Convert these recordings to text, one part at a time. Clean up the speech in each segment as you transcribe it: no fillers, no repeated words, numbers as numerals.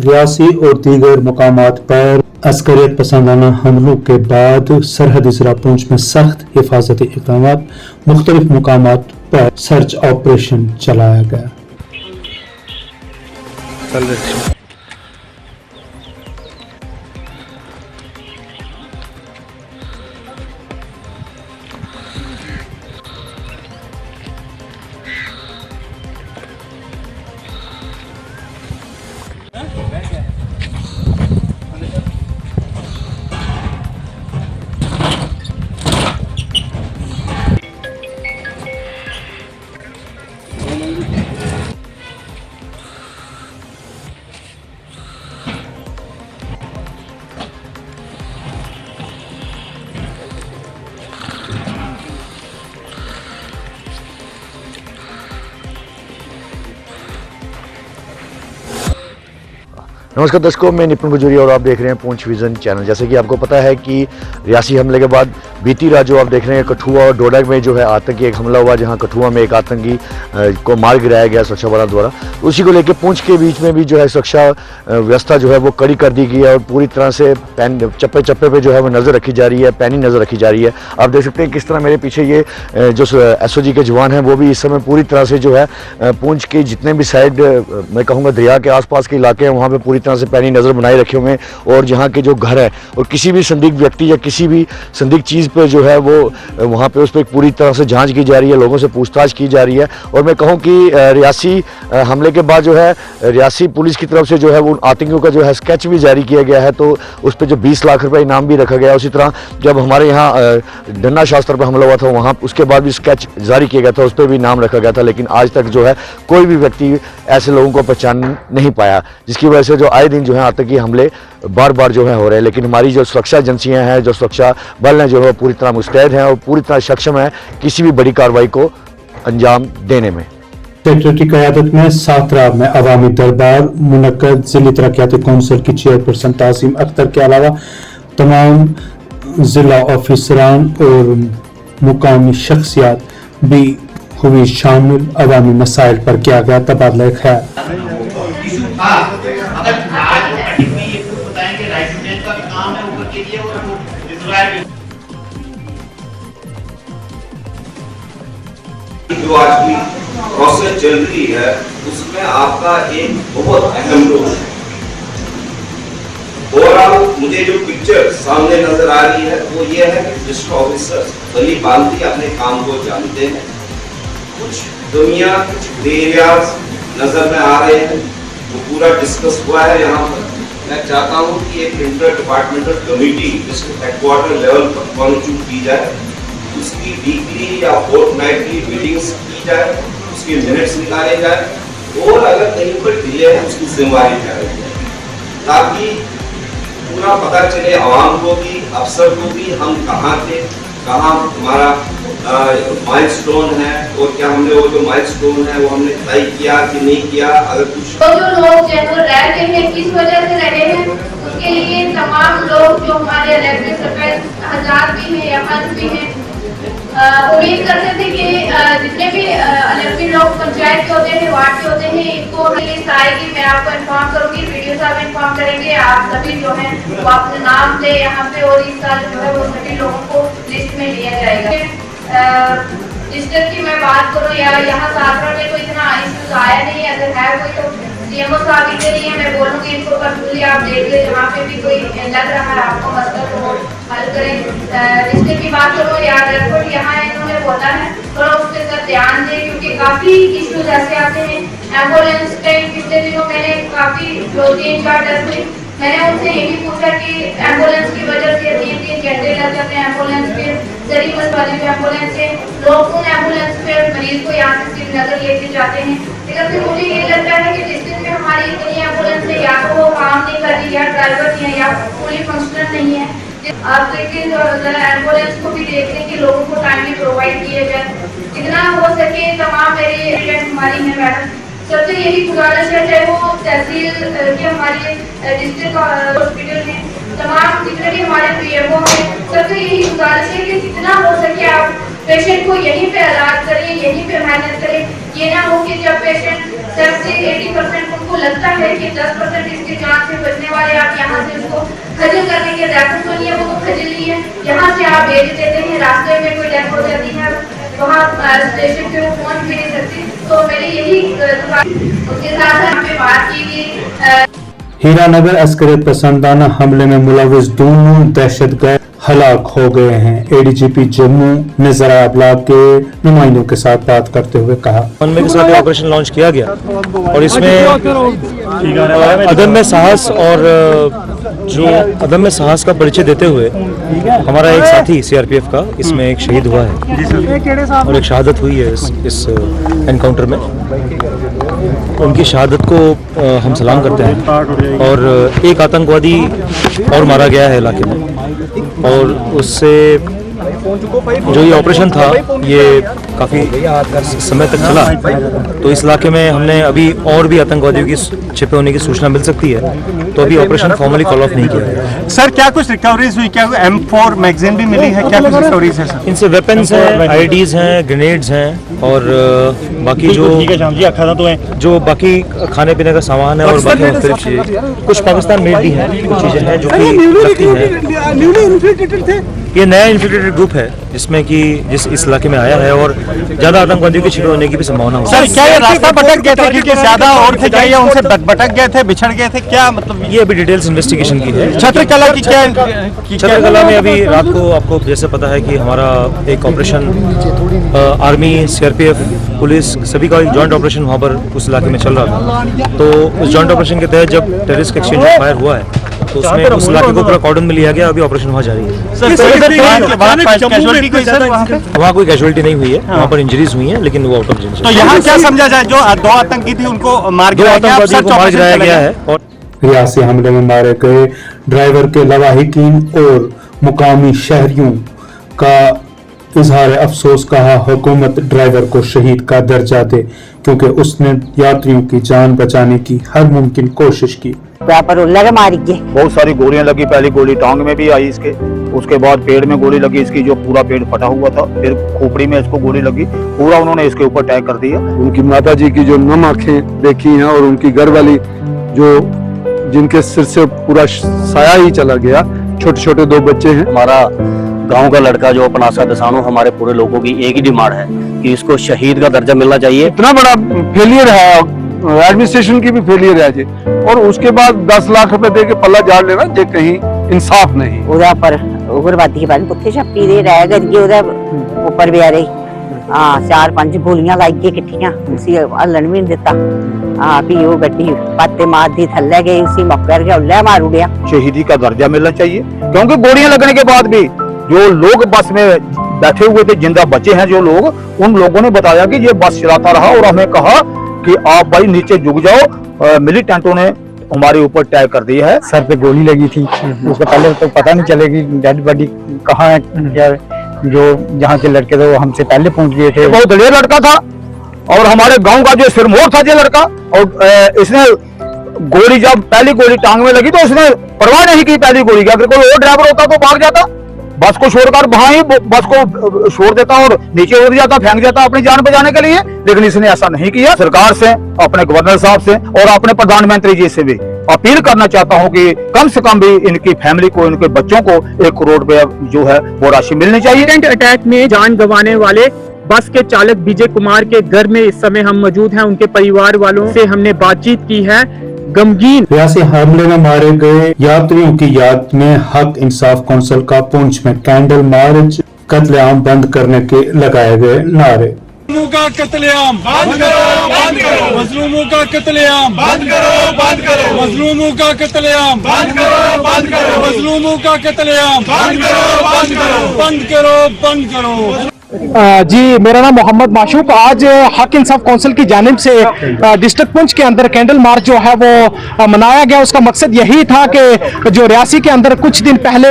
रियासी और दीगर मुकामात पर अस्करियत पसंदाना हमलों के बाद सरहदी जिला पुंछ में सख्त हिफाजती इक़दाम, मुख्तलिफ मुकामात पर सर्च ऑपरेशन चलाया गया। नमस्कार दर्शकों, मैं निपुण गुजरी और आप देख रहे हैं पूंछ विजन चैनल। जैसे कि आपको पता है कि रियासी हमले के बाद बीती रात जो आप देख रहे हैं कठुआ और डोडा में जो है आतंकी एक हमला हुआ, जहां कठुआ में एक आतंकी को मार गिराया गया सुरक्षा बलों द्वारा। उसी को लेकर पूंछ के बीच में भी जो है सुरक्षा व्यवस्था जो है वो कड़ी कर दी गई है और पूरी तरह से चप्पे चप्पे पे जो है वो नज़र रखी जा रही है, पैनी नज़र रखी जा रही है। आप देख सकते हैं किस तरह मेरे पीछे ये जो SOG के जवान हैं वो भी इस समय पूरी तरह से जो है पूंछ के जितने भी साइड मैं कहूँगा दरिया के आसपास के इलाके हैं वहाँ पे पूरी तरह से पैनी नज़र बनाए रखे हुए हैं। और जहाँ के जो घर है और किसी भी संदिग्ध व्यक्ति या किसी भी संदिग्ध चीज़ पे जो है वो वहाँ पे उस पर पूरी तरह से जांच की जा रही है, लोगों से पूछताछ की जा रही है। और मैं कहूँ कि रियासी हमले के बाद जो है रियासी पुलिस की तरफ से जो है वो आतंकियों का जो है स्केच भी जारी किया गया है, तो उस पर जो 20 लाख रुपये इनाम भी रखा गया। उसी तरह जब हमारे यहाँ डन्ना शास्त्र पर हमला हुआ था वहाँ उसके बाद भी स्केच जारी किया गया था, उस पर भी नाम रखा गया था। लेकिन आज तक जो है कोई भी व्यक्ति ऐसे लोगों को पहचान नहीं पाया, जिसकी वजह से जो आए दिन जो है आतंकी हमले बार बार जो है हो रहे हैं। लेकिन हमारी जो सुरक्षा एजेंसियां हैं, जो सुरक्षा बल हैं, जो है पूरी तरह मुस्तैद हैं और पूरी तरह सक्षम है किसी भी बड़ी कार्रवाई को अंजाम देने में। सेक्रेटरी की क़यादत में साथरा में अवामी दरबार मुनक्कद। जिला तरक्याती कौंसिल की चेयरपर्सन तासीम अख्तर के अलावा तमाम जिला ऑफिसरान और मुकामी शख्सियात भी हुई शामिल। अवामी मसाइल पर किया गया तबादला ख्याल। जो आज की प्रोसेस चल रही है उसमें आपका एक बहुत अहम रोल है। ओवरऑल मुझे जो पिक्चर सामने नजर आ रही है वो ये है कि डिस्ट्रिक्ट ऑफिसर्स भली भांति अपने काम को जानते हैं। कुछ दुनिया कुछ ग्रे एरियाज नजर में आ रहे हैं, वो पूरा डिस्कस हुआ है यहाँ पर। मैं चाहता हूँ कि एक inter departmental committee district headquarter level पर कॉन्स्टिट्यूट की जाए, उसकी वीकली या फोर्टनाइटली मीटिंग्स की जाए, उसके मिनट्स निकाले जाए और अगर कहीं पर डिले है उसकी जिम्मेवारी उठाई जाए, ताकि पूरा पता चले आवाम को भी अफसर को भी हम कहाँ थे, कहाँ हमारा माइलस्टोन है और क्या हमने वो जो माइलस्टोन है वो हमने तय किया कि नहीं किया। अगर कुछ तो जो लोग जयपुर रहते हैं किस वजह से रहे हैं उसके लिए तमाम लोग जो हमारे इलेक्टेड सरपंच हज़ार भी हैं या पंच भी हैं उम्मीद करते थे कि जितने भी इलेक्टेड लोग पंचायत के होते हैं, वार्ड के होते हैं, इनको लिस्ट आएगी। मैं आपको इन्फॉर्म करूंगी, वीडियो साहब इन्फॉर्म करेंगे। आप सभी जो है वो अपने नाम से यहाँ पे और इस साल जो है वो सभी लोगों को लिस्ट में लिया जाएगा। डिस्ट्रिक्ट की मैं बात करूँ या यहाँ साथरा में कोई इतना इश्यूज आया नहीं है। अगर है कोई तो CMO साहब इधर ही है, मैं बोलूँगी इनको पर्सनली आप देख ले, जहाँ पे भी कोई लग रहा है आपको मसला तो वो हल करें। डिस्ट्रिक्ट की बात करूँ या एयरपोर्ट यहाँ इन्होंने बोला है थोड़ा उस पर सर ध्यान दें, क्योंकि काफ़ी इश्यूज ऐसे आते हैं। एम्बुलेंस के पिछले दिनों मैंने काफ़ी 2-3-4 डेथ हुई, मैंने उनसे ये भी पूछा कि एम्बुलेंस की वजह से 3-3 घंटे लग जाते हैं एम्बुलेंस पे, जरीमत वाली जो एम्बुलेंस है, लोग उन एम्बुलेंस पे मरीज को यहाँ से श्रीनगर लेके जाते हैं। लेकिन फिर मुझे ये लगता है कि डिस्ट्रिक्ट में हमारी इतनी एम्बुलेंस है, या तो वो काम नहीं कर रही, या ड्राइवर नहीं है, या पूरी फंक्शनल नहीं है। आप लेकिन जरा एम्बुलेंस को भी देख लें कि लोगों को टाइमली प्रोवाइड किया जाए, जितना हो सके। तमाम मेरी हमारी है मैडम, सबसे यही गुजारिश है, चाहे वो तहसील के हमारे डिस्ट्रिक्ट हॉस्पिटल में तमाम जितने भी हमारे PMO हैं, सबसे यही गुजारिश है कि जितना हो सके आप पेशेंट को यहीं पे इलाज करें, यहीं पे मेहनत करें। ये ना हो कि जब पेशेंट 70-80% उनको आपको लगता है कि 10% इसके जान से बचने वाले आप यहाँ से उसको खजल करने के रेफरेंस तो नहीं है, वो तो खजल ही है, यहाँ से आप भेज देते हैं, रास्ते में कोई डेथ हो जाती है, वहाँ स्टेशन पे वो पहुँच भी नहीं सकती। तो मेरी यही उसके साथ यहाँ पे बात की गई। हीरानगर अस्करियत पसंदाना हमले में मुलविस दोनों दहशतगर्द हलाक हो गए हैं। एडीजीपी जम्मू ने ज़राए अबलाग के नुमाइंदों के साथ बात करते हुए कहा, के साथ ऑपरेशन लॉन्च किया गया और इसमें अदम्य साहस और जो अदम्य साहस का परिचय देते हुए हमारा एक साथी सीआरपीएफ का इसमें एक शहीद हुआ है और एक शहादत हुई है इस एनकाउंटर में। उनकी शहादत को हम सलाम करते हैं और एक आतंकवादी और मारा गया है इलाके में और उससे जो ये ऑपरेशन था ये काफ़ी समय तक चला। तो इस इलाके में हमने अभी और भी आतंकवादियों की छिपे होने की सूचना मिल सकती है, तो अभी ऑपरेशन फॉर्मली कॉल ऑफ नहीं किया है। सर क्या कुछ रिकवरीज हुई, क्या M4 मैगजीन भी मिली है, क्या कुछ रिकवरीज है सर? इनसे वेपन्स हैं, आईडीज हैं, ग्रेनेड्स हैं और बाकी जो बाकी खाने पीने का सामान है और बाकी मुख्तलिफ चीज़ें कुछ पाकिस्तान मेड भी हैं, कुछ चीज़ें हैं जो कि लगती हैं। ये नया इन्फिल्ट्रेटेड ग्रुप है जिसमें कि इस इलाके में आया है और ज्यादा आतंकवादियों के छिपे होने की भी संभावना है। सर क्या ये रास्ता भटक गए थे, क्योंकि ज्यादा और थे, क्या ये उनसे भटक गए थे, बिछड़ गए थे, क्या मतलब? ये अभी डिटेल्स इन्वेस्टिगेशन की है। छत्रकला की क्या छत्रकला में अभी रात को आपको जैसे पता है कि हमारा एक ऑपरेशन आर्मी सीआरपीएफ पुलिस सभी का एक जॉइंट ऑपरेशन वहाँ पर उस इलाके में चल रहा था। तो उस जॉइंट ऑपरेशन के तहत जब टेररिस्ट एक्सचेंज फायर हुआ है तो उसमें उस इलाके को पूरा कॉर्डन में लिया गया। अभी ऑपरेशन वहाँ जारी है। वहाँ कोई कैजुअलिटी नहीं हुई है, वहाँ पर इंजरीज हुई हैं लेकिन वो आउट ऑफ इंजरी। तो यहाँ क्या समझा जाए, जो 2 आतंकी थी उनको मार गिराया गया है और रियासी हमले में मारे गए ड्राइवर के लवाहिकीन और मुकामी शहरियों का इजहार अफसोस, कहा हुकूमत ड्राइवर को शहीद का दर्जा दे क्योंकि उसने यात्रियों की जान बचाने की हर मुमकिन कोशिश की। मारी गए, बहुत सारी गोलियां लगी, पहली गोली टांग में भी आई इसके, उसके बाद पेड़ में गोली लगी इसकी, जो पूरा पेड़ फटा हुआ था, फिर खोपड़ी में इसको गोली लगी, पूरा उन्होंने इसके ऊपर अटैक कर दिया। उनकी माता जी की जो नम आंखें देखी हैं और उनकी घर वाली जो जिनके सिर से पूरा साया ही चला गया, छोटे छोटे 2 बच्चे हैं। हमारा गांव का लड़का जो अपनासा दसानो, हमारे पूरे लोगों की एक ही डिमांड है कि इसको शहीद का दर्जा मिलना चाहिए। इतना बड़ा फेलियर है, एडमिनिस्ट्रेशन की भी फेलियर है जी, और उसके बाद 10 लाख रुपए दे के पल्ला झाड़ लेना जे कहीं इंसाफ नहीं। ਉਹਦਾ ਪਰ ਉਗਰਵਾਦੀ के बाद कुत्ते छप्पी दे रह गए ਉਹਦੇ ਉੱਪਰ ਵੀ ਆ ਰਹੀ 4-5 ਗੋਲੀਆਂ ਲਾਈ ਕੇ ਇਕੱਠੀਆਂ, ਉਸੇ ਹੱਲਣ ਵੀ ਨਹੀਂ ਦਿੱਤਾ। भी वो गड्डी पत्ते मार दी थल्ले गई, उसी मौके पे उल्ले मार उड़िया। शहीदी का दर्जा मिलना चाहिए क्योंकि गोलियां लगने के बाद भी जो लोग बस में बैठे हुए थे, जिंदा बचे हैं जो लोग, उन लोगों ने बताया कि ये बस चलाता रहा और हमें कहा कि आप भाई नीचे झुक जाओ। मिलिटेंटों ने हमारे ऊपर अटैक कर दिया है। सर पे गोली लगी थी, उसके पहले तो पता नहीं चलेगी डेड बॉडी कहाँ है, क्या जो जहाँ के लड़के थे वो हमसे पहले पहुंच गए थे। बहुत दलेर लड़का था और हमारे गांव का जो सिरमौर था ये लड़का, और इसने गोली जब पहली गोली टांग में लगी तो इसने परवाह नहीं की पहली गोली की। अगर कोई और ड्राइवर होता तो भाग जाता, बस को छोड़कर वहां ही बस को छोड़ देता और नीचे उतर जाता, फेंक जाता अपनी जान बचाने के लिए, लेकिन इसने ऐसा नहीं किया। सरकार से, अपने गवर्नर साहब से और अपने प्रधानमंत्री जी से भी अपील करना चाहता हूं कि कम से कम भी इनकी फैमिली को, इनके बच्चों को 1 करोड़ रुपया जो है वो राशि मिलनी चाहिए। अटैक में जान गंवाने वाले बस के चालक विजय कुमार के घर में इस समय हम मौजूद हैं। उनके परिवार वालों से हमने बातचीत की है। गमगीन रियासी हमले में मारे गए यात्रियों की याद में हक इंसाफ कौंसिल का पुंछ में कैंडल मार्च, कत्लेआम बंद करने के लगाए गए नारे। मजलूमों का कत्लेआम बंद करो, बंद करो। मजलूमों का कत्लेआम बंद करो, बंद करो। मजलूमों का कत्लेआम बंद करो, बंद करो। मजलूमों का कत्लेआम बंद करो, बंद करो। बंद करो, बंद करो। जी, मेरा नाम मोहम्मद माशूक। आज हक इंसाफ काउंसिल की जानिब से डिस्ट्रिक्ट पुंछ के अंदर कैंडल मार्च जो है वो मनाया गया। उसका मकसद यही था कि जो रियासी के अंदर कुछ दिन पहले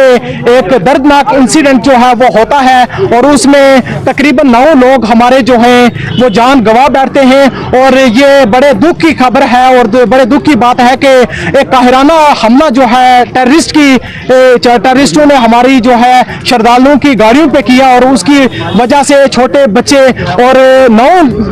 एक दर्दनाक इंसिडेंट जो है वो होता है और उसमें तकरीबन 9 लोग हमारे जो हैं वो जान गंवा बैठते हैं और ये बड़े दुख की खबर है और बड़े दुख की बात है कि एक काहिराना हमला जो है टेररिस्टों ने हमारी जो है श्रद्धालुओं की गाड़ियों पे किया और उसकी वजह वजह से छोटे बच्चे और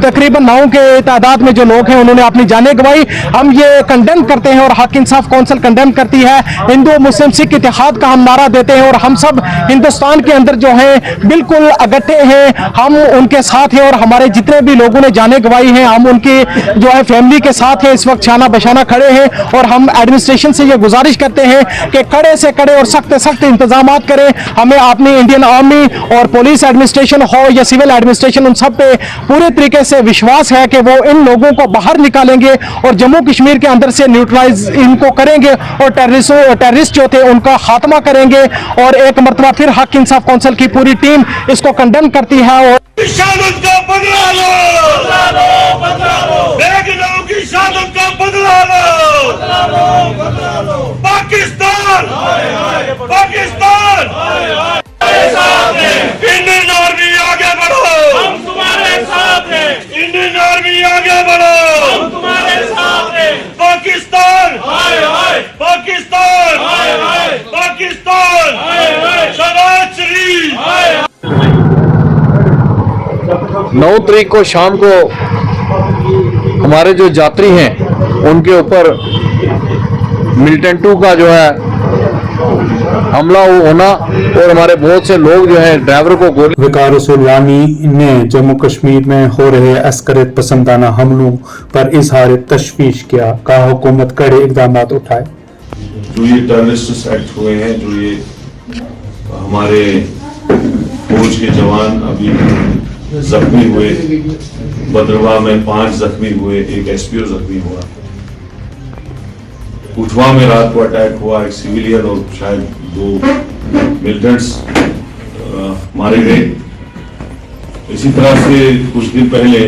तकरीबन 9 के तादाद में जो लोग हैं उन्होंने अपनी जानें गंवाई। हम ये कंडेम करते हैं और हक इंसाफ काउंसिल कंडेम करती है। हिंदू मुस्लिम सिख इत्तेहाद का हम नारा देते हैं और हम सब हिंदुस्तान के अंदर जो है बिल्कुल इकट्ठे हैं, हम उनके साथ हैं और हमारे जितने भी लोगों ने जानें गंवाई हैं हम उनकी जो है फैमिली के साथ हैं, इस वक्त शाना बशाना खड़े हैं। और हम एडमिनिस्ट्रेशन से ये गुजारिश करते हैं कि कड़े से कड़े और सख्त सख्त इंतजाम करें। हमें अपनी इंडियन आर्मी और पुलिस एडमिनिस्ट्रेशन हो या सिविल एडमिनिस्ट्रेशन, उन सब पे पूरे तरीके से विश्वास है कि वो इन लोगों को बाहर निकालेंगे और जम्मू कश्मीर के अंदर से न्यूट्रलाइज इनको करेंगे और टेररिस्ट जो थे उनका खात्मा करेंगे। और एक मरतबा फिर हक इंसाफ काउंसिल की पूरी टीम इसको कंडेम करती है। और शहादत का बदला लो, बेगुनाहों की शहादत का बदला लो। पाकिस्तान, पाकिस्तान, इंडियन आर्मी आगे बढ़ो, हम तुम्हारे साथ हैं। इंडियन आर्मी आगे बढ़ो, हम तुम्हारे साथ हैं। पाकिस्तान, पाकिस्तान, पाकिस्तान, शहबाज शरीफ। 9 तारीख को शाम को हमारे जो यात्री हैं उनके ऊपर मिलिटेंटों का जो है हमला होना और हमारे बहुत से लोग जो है ड्राइवर को गोली। विकार रसूल वानी ने जम्मू कश्मीर में हो रहे अस्करियत पसंदाना हमलों पर इजहार तशवीश किया, कहा हुकूमत कड़े इकदाम उठाए। जो ये टेररिस्ट एक्ट हुए हैं, जो ये हमारे फौज के जवान अभी जख्मी हुए, बदरवा में 5 जख्मी हुए, एक एसपीओ जख्मी हुआ, उठवा में रात को अटैक हुआ, एक सिविलियन और शायद 2 मिलिटेंट्स मारे गए। इसी तरह से कुछ दिन पहले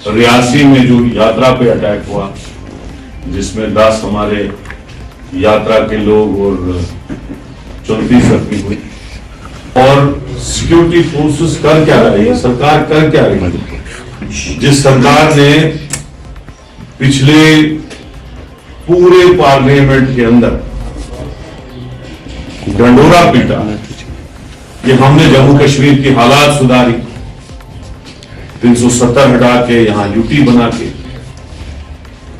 रियासी में जो यात्रा पे अटैक हुआ जिसमें 10 हमारे यात्रा के लोग और 34 जख्मी हुए। और सिक्योरिटी फोर्सेस कर क्या रही है, सरकार कर क्या रही है? जिस सरकार ने पिछले पूरे पार्लियामेंट के अंदर ढंडोरा पीटा कि हमने जम्मू कश्मीर की हालात सुधारी, 370 हटा के यहां यूटी बना के,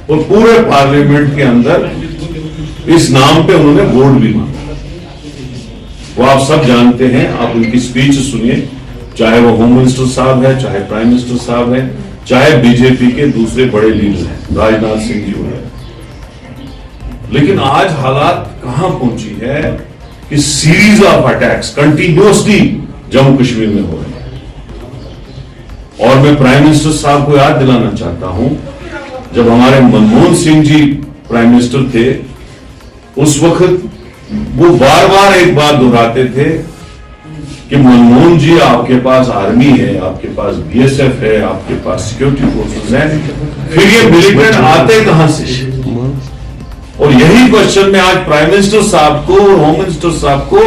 और पूरे पार्लियामेंट के अंदर इस नाम पे उन्होंने वोट भी मांगा। वो आप सब जानते हैं, आप उनकी स्पीच सुनिए, चाहे वो होम मिनिस्टर साहब है, चाहे प्राइम मिनिस्टर साहब है, चाहे बीजेपी के दूसरे बड़े लीडर हैं, राजनाथ सिंह जी हुए। लेकिन आज हालात कहां पहुंची है कि series of attacks continuously Jammu Kashmir में हो रहे हैं। और मैं प्राइम मिनिस्टर साहब को याद दिलाना चाहता हूं, जब हमारे मनमोहन सिंह जी प्राइम मिनिस्टर थे, उस वक्त वो बार बार एक बात दोहराते थे कि मनमोहन जी आपके पास आर्मी है, आपके पास बीएसएफ है, आपके पास सिक्योरिटी फोर्सेस हैं, फिर ये मिलिटेंट आते कहां से? और यही क्वेश्चन मैं आज प्राइम मिनिस्टर साहब को, होम मिनिस्टर साहब को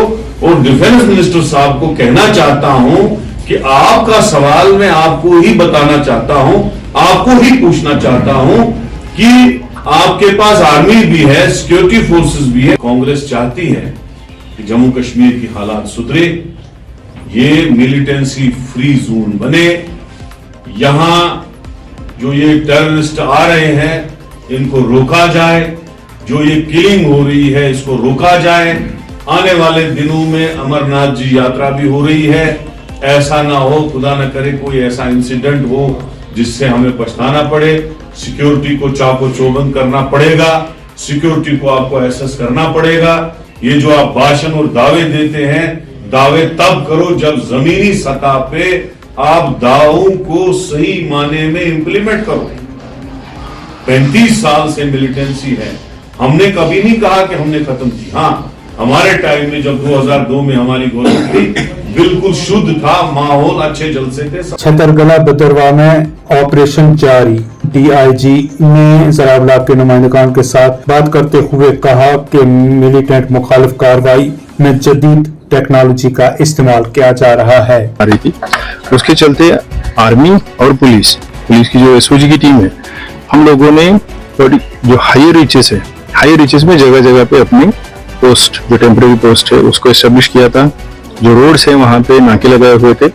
और डिफेंस मिनिस्टर साहब को कहना चाहता हूं कि आपका सवाल मैं आपको ही बताना चाहता हूं, आपको ही पूछना चाहता हूं कि आपके पास आर्मी भी है, सिक्योरिटी फोर्सेस भी है। कांग्रेस चाहती है कि जम्मू कश्मीर की हालात सुधरे, ये मिलिटेंसी फ्री जोन बने, यहां जो ये टेररिस्ट आ रहे हैं इनको रोका जाए, जो ये किलिंग हो रही है इसको रोका जाए। आने वाले दिनों में अमरनाथ जी यात्रा भी हो रही है, ऐसा ना हो, खुदा न करे कोई ऐसा इंसिडेंट हो जिससे हमें पछताना पड़े। सिक्योरिटी को चाको चौबंद करना पड़ेगा, सिक्योरिटी को आपको एसेस करना पड़ेगा। ये जो आप भाषण और दावे देते हैं, दावे तब करो जब जमीनी सतह पे आप दावों को सही माने में इंप्लीमेंट करो। 35 साल से मिलिटेंसी है, हमने कभी नहीं कहा कि हमने खत्म की। हाँ, हमारे टाइम में जब 2002 में हमारी गवर्नमेंट थी, बिल्कुल शुद्ध था माहौल, अच्छे जलसे थे। छतरगला बदरवा में ऑपरेशन जारी, डीआईजी ने जरावला के नुमाइंदगान के साथ बात करते हुए कहा कि मिलिटेंट मुखालिफ कार्रवाई में जदीद टेक्नोलॉजी का इस्तेमाल किया जा रहा है। आ रही थी, उसके चलते आर्मी और पुलिस की जो एसओजी की टीम है, हम लोगों ने जो हायर रीचेस में जगह जगह पे अपनी पोस्ट, जो टेम्परेरी पोस्ट है उसको एस्टेब्लिश किया था। जो रोड्स है वहाँ पे नाके लगाए हुए थे,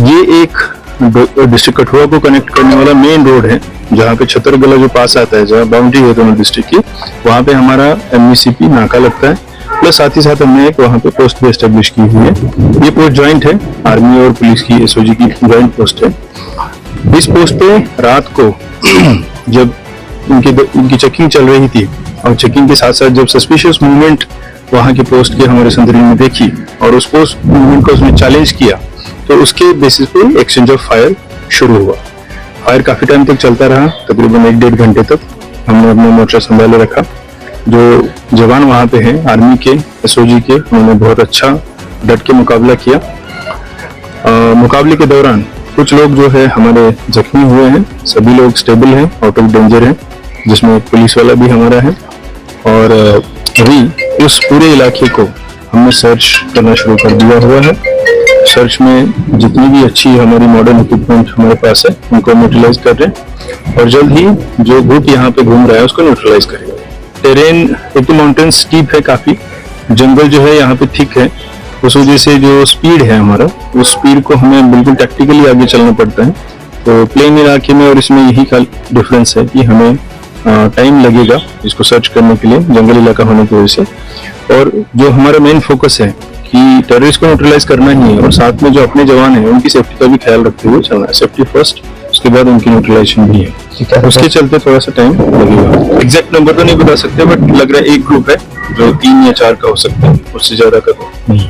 ये एक डिस्ट्रिक्ट कठुआ को कनेक्ट करने वाला मेन रोड है, जहाँ पे छतरगला जो पास आता है, जहाँ बाउंड्री है दोनों डिस्ट्रिक्ट की, वहाँ पे हमारा MVCP नाका लगता है। प्लस साथ ही साथ हमने एक वहाँ पे पोस्ट भी एस्टेब्लिश की हुई है। ये पोस्ट ज्वाइंट है, आर्मी और पुलिस की SOG की ज्वाइंट पोस्ट है। इस पोस्ट पे रात को जब इनकी चेकिंग चल रही थी और चेकिंग के साथ साथ जब सस्पिशियस मूवमेंट वहाँ के पोस्ट के हमारे संतरी ने देखी और उस पोस्ट मूवमेंट को उसने चैलेंज किया, तो उसके बेसिस पे एक्सचेंज ऑफ फायर शुरू हुआ। फायर काफी टाइम तक चलता रहा, तकरीबन 1-1.5 घंटे तक हमने अपना मोर्चा संभाले रखा। जो जवान वहाँ पे हैं आर्मी के, SOG के, उन्होंने बहुत अच्छा डट के मुकाबला किया। मुकाबले के दौरान कुछ लोग जो है हमारे जख्मी हुए हैं, सभी लोग स्टेबल हैं, आउट ऑफ डेंजर हैं, जिसमें एक पुलिस वाला भी हमारा है। और अभी उस पूरे इलाके को हमने सर्च करना शुरू कर दिया हुआ है। सर्च में जितनी भी अच्छी हमारी मॉडर्न इक्विपमेंट हमारे पास है उनको न्यूट्रलाइज कर रहे हैं और जल्द ही जो ग्रुप यहाँ पे घूम रहा है उसको न्यूट्रलाइज करेंगे। टेरेन एक तो माउंटेन स्टीप है, काफी जंगल जो है यहाँ पे थिक है, उस वजह से जो स्पीड है हमारा, उस स्पीड को हमें बिल्कुल टैक्टिकली आगे चलना पड़ता है। तो प्लेन इलाके में और इसमें यही डिफरेंस है कि हमें टाइम लगेगा इसको सर्च करने के लिए, जंगल इलाका होने की वजह से। और जो हमारा मेन फोकस है कि टेररिस्ट को न्यूट्रलाइज करना ही है और साथ में जो अपने जवान हैं उनकी सेफ्टी का भी ख्याल रखते हुए चलना है। सेफ्टी फर्स्ट, उसके बाद उनकी न्यूट्रलाइजेशन भी है। उसके चलते थोड़ा सा टाइम लगेगा। एग्जैक्ट नंबर तो नहीं बता सकते, बट लग रहा है एक ग्रुप है जो 3 या 4 का हो सकता है, उससे ज्यादा का नहीं।